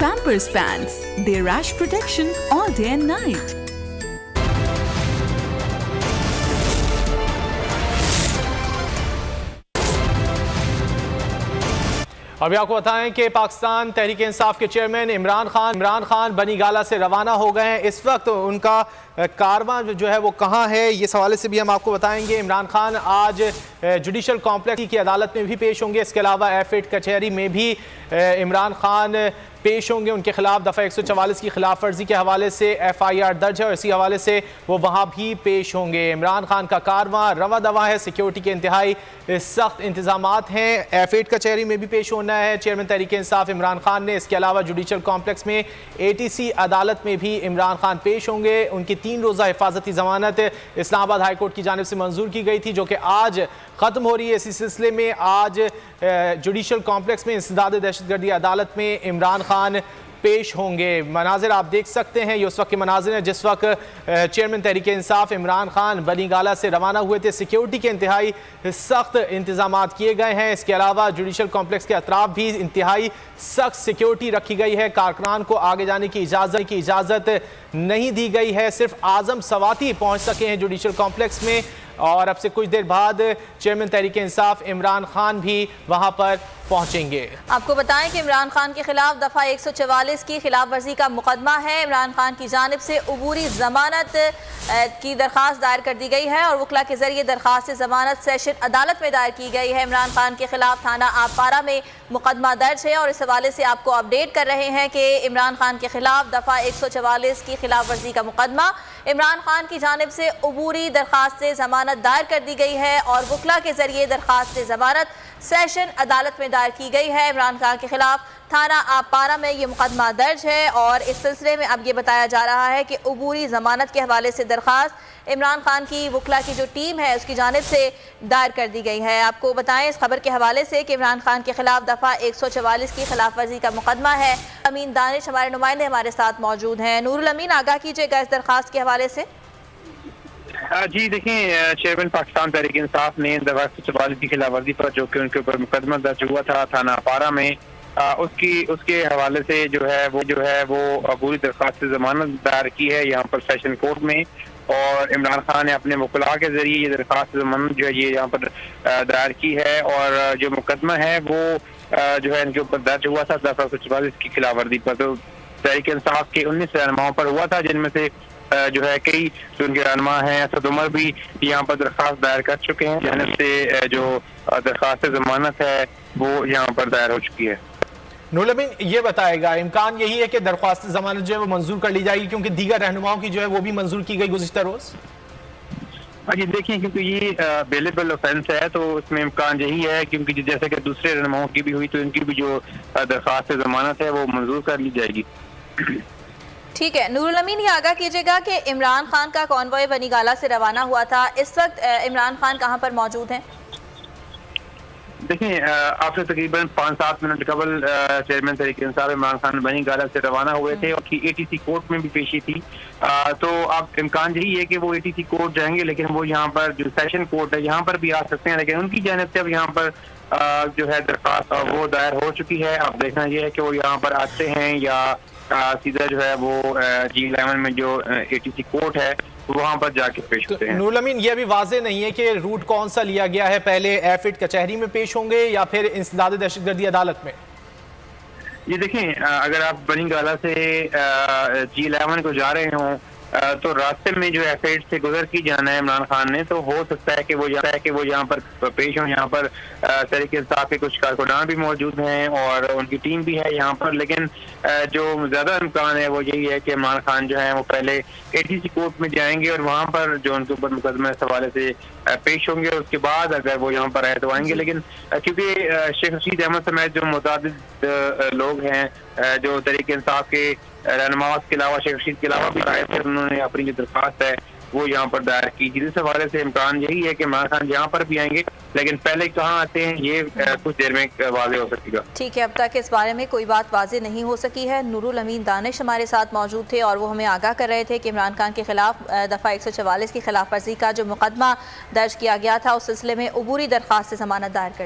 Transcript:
Pampers Pants, their rash protection all day and night. अभी आपको बताएं कि पाकिस्तान तहरीक इंसाफ के चेयरमैन इमरान खान बनी गाला से रवाना हो गए हैं। इस वक्त उनका कारवां जो है वो कहाँ है, ये सवाल से भी हम आपको बताएंगे। इमरान खान आज जुडिशल कॉम्प्लेक्स की अदालत में भी पेश होंगे। इसके अलावा F8 कचहरी में भी इमरान खान पेश होंगे। उनके खिलाफ दफ़ा 144 की खिलाफ वर्जी के हवाले से FIR दर्ज है और इसी हवाले से वो वहाँ भी पेश होंगे। इमरान खान का कारवां रवा दवा है, सिक्योरिटी के इंतहाई सख्त इंतजामात हैं। F8 कचहरी में भी पेश होना है चेयरमैन तहरीक इंसाफ इमरान खान ने। इसके अलावा जुडिशल कॉम्प्लेक्स में ATC अदालत में भी इमरान खान पेश होंगे। उनकी 3 रोज़ा हिफाजती जमानत इस्लामाबाद हाई कोर्ट की जानिब से मंजूर की गई थी, जो कि आज ख़त्म हो रही है। इसी सिलसिले में आज जुडिशल कॉम्प्लेक्स में इंसदाद दहशतगर्दी अदालत में इमरान खान पेश होंगे। मनाजिर आप देख सकते हैं, ये उस वक्त के मनाजिर हैं जिस वक्त चेयरमैन तहरीक इंसाफ इमरान खान बनी गाला से रवाना हुए थे। सिक्योरिटी के इंतहाई सख्त इंतजामात किए गए हैं। इसके अलावा जुडिशल कॉम्प्लेक्स के अतराफ भी इंतहाई सख्त सिक्योरिटी रखी गई है। कारकुनान को आगे जाने की इजाज़त नहीं दी गई है। सिर्फ आज़म सवाती पहुँच सके हैं जुडिशल कॉम्प्लेक्स में और अब से कुछ देर बाद चेयरमैन तहरीक इंसाफ इमरान खान भी वहां पर पहुंचेंगे। आपको बताएं कि इमरान खान के खिलाफ दफ़ा 144 की खिलाफ वर्जी का मुकदमा है। इमरान खान की जानिब से अबूरी जमानत की दरख्वास्त दायर कर दी गई है और वकला के जरिए दरख्वास्त जमानत सेशन अदालत में दायर की गई है। इमरान खान के खिलाफ थाना आपारा में मुकदमा दर्ज है और इस हवाले से आपको अपडेट कर रहे हैं कि इमरान खान के खिलाफ दफ़ा 144 की खिलाफ वर्जी का मुकदमा इमरान खान की जानिब से अबूरी दरख्वास्त जमानत दायर कर दी गई है और वकला के जरिए दरख्वास्त जमानत सेशन अदालत में दायर की गई है। इमरान खान के खिलाफ थाना आपारा में ये मुकदमा दर्ज है और इस सिलसिले में अब ये बताया जा रहा है कि अबूरी जमानत के हवाले से दरख्वास्त इमरान खान की वकला की जो टीम है उसकी जानिब से दायर कर दी गई है। आपको बताएं इस खबर के हवाले से कि इमरान खान के खिलाफ दफ़ा 144 की खिलाफ वर्जी का मुकदमा है। अमीन दानिश हमारे नुमाइंदे हमारे साथ मौजूद हैं। नूरुल अमीन, आगाह कीजिएगा इस दरख्वास्त के हवाले से। जी देखें, चेयरमैन पाकिस्तान तहरीक इंसाफ ने दफ़ा 144 की खिलाफ वर्जी पर जो कि उनके ऊपर मुकदमा दर्ज हुआ था थाना अपारा में, उसके हवाले से जो है वो अबूरी दरख्वास्त जमानत दायर की है यहाँ पर सेशन कोर्ट में। और इमरान खान ने अपने वकला के जरिए ये दरख्वास्त जमानत जो है ये यहाँ पर दायर की है और जो मुकदमा है वो जो है इनके ऊपर दर्ज हुआ था दफ़ा 144 की खिलाफ वर्जी पर। तो तहरीक इंसाफ के 19 रहनुमाओं पर हुआ था, जिनमें से जो है कई जो उनके रहनुमा हैं असद उमर भी यहाँ पर दरख्वास्त दायर कर चुके हैं। जानिब से जो दरख्वास्त जमानत है वो यहाँ पर दायर हो चुकी है। नूरुल अमीन, ये बताएगा इम्कान यही है कि दरख्वास्त जमानत जो है वो मंजूर कर ली जाएगी, क्योंकि दीगर रहनुमाओं की जो है वो भी मंजूर की गई गुज़िश्ता रोज? जी देखिए, क्योंकि ये बेलेबल ऑफेंस है तो उसमें इम्कान यही है, क्योंकि जैसे कि दूसरे रहनुमाओं की भी हुई तो इनकी भी जो दरख्वास्त जमानत है वो मंजूर कर ली जाएगी। ठीक है नूरुल अमीन, ये आगाह कीजिएगा कि इमरान खान का कॉन्वॉय बनी गाला से रवाना हुआ था, इस वक्त इमरान खान कहाँ पर मौजूद हैं? देखिए, आपसे तकरीबन 5-7 मिनट कबल चेयरमैन तहरीक इंसाफ इमरान खान बनी गाला से रवाना हुए थे और ATC कोर्ट में भी पेशी थी। तो अब इम्कान यही है कि वो ATC कोर्ट जाएंगे, लेकिन वो यहाँ पर जो सेशन कोर्ट है यहाँ पर भी आ सकते हैं, लेकिन उनकी जानिब से अब यहाँ पर जो है दरख्वास्त वो दायर हो चुकी है। अब देखना यह है कि वो यहाँ पर आते हैं या सीधा जो है वो G11 में जो ATC कोर्ट है वहाँ पर जाके पेश होते हैं। नूरुल अमीन, ये अभी वाज़ेह नहीं है कि रूट कौन सा लिया गया है, पहले F8 कचहरी में पेश होंगे या फिर इंसदाद दहशतगर्दी अदालत में? ये देखें, अगर आप बनी गाला से G11 को जा रहे हों तो रास्ते में जो F8 से गुजर की जाना है इमरान खान ने, तो हो सकता है कि वो यहाँ पर पेश हों। यहाँ पर तहरीक इंसाफ के कुछ कारकुनान भी मौजूद हैं और उनकी टीम भी है यहाँ पर, लेकिन जो ज़्यादा इम्कान है वो यही है कि इमरान खान जो है वो पहले ATC कोर्ट में जाएंगे और वहाँ पर जो उनके ऊपर मुकदमा इस हवाले से पेश होंगे, उसके बाद अगर वो यहाँ पर आए तो आएंगे। लेकिन क्योंकि शेख रशीद अहमद समेत जो मुतादिद लोग हैं जो तहरीक इंसाफ के रहनुमा के अलावा शेख रशीद के अलावा भी आए थे, उन्होंने अपनी जो दरख्वास्त है वो यहाँ पर दायर की। इस हवाले से इम्कान यही है कि इमरान खान यहाँ पर भी आएंगे, लेकिन पहले कहाँ आते हैं ये कुछ देर में वाज़ेह हो सकेगा। ठीक है, अब तक इस बारे में कोई बात वाज़ेह नहीं हो सकी है। नूरुल अमीन दानिश हमारे साथ मौजूद थे और वो हमें आगाह कर रहे थे कि इमरान खान के खिलाफ दफ़ा 144 की खिलाफ वर्जी का जो मुकदमा दर्ज किया गया था उस सिलसिले में अबूरी दरख्वास्त से जमानत दायर कर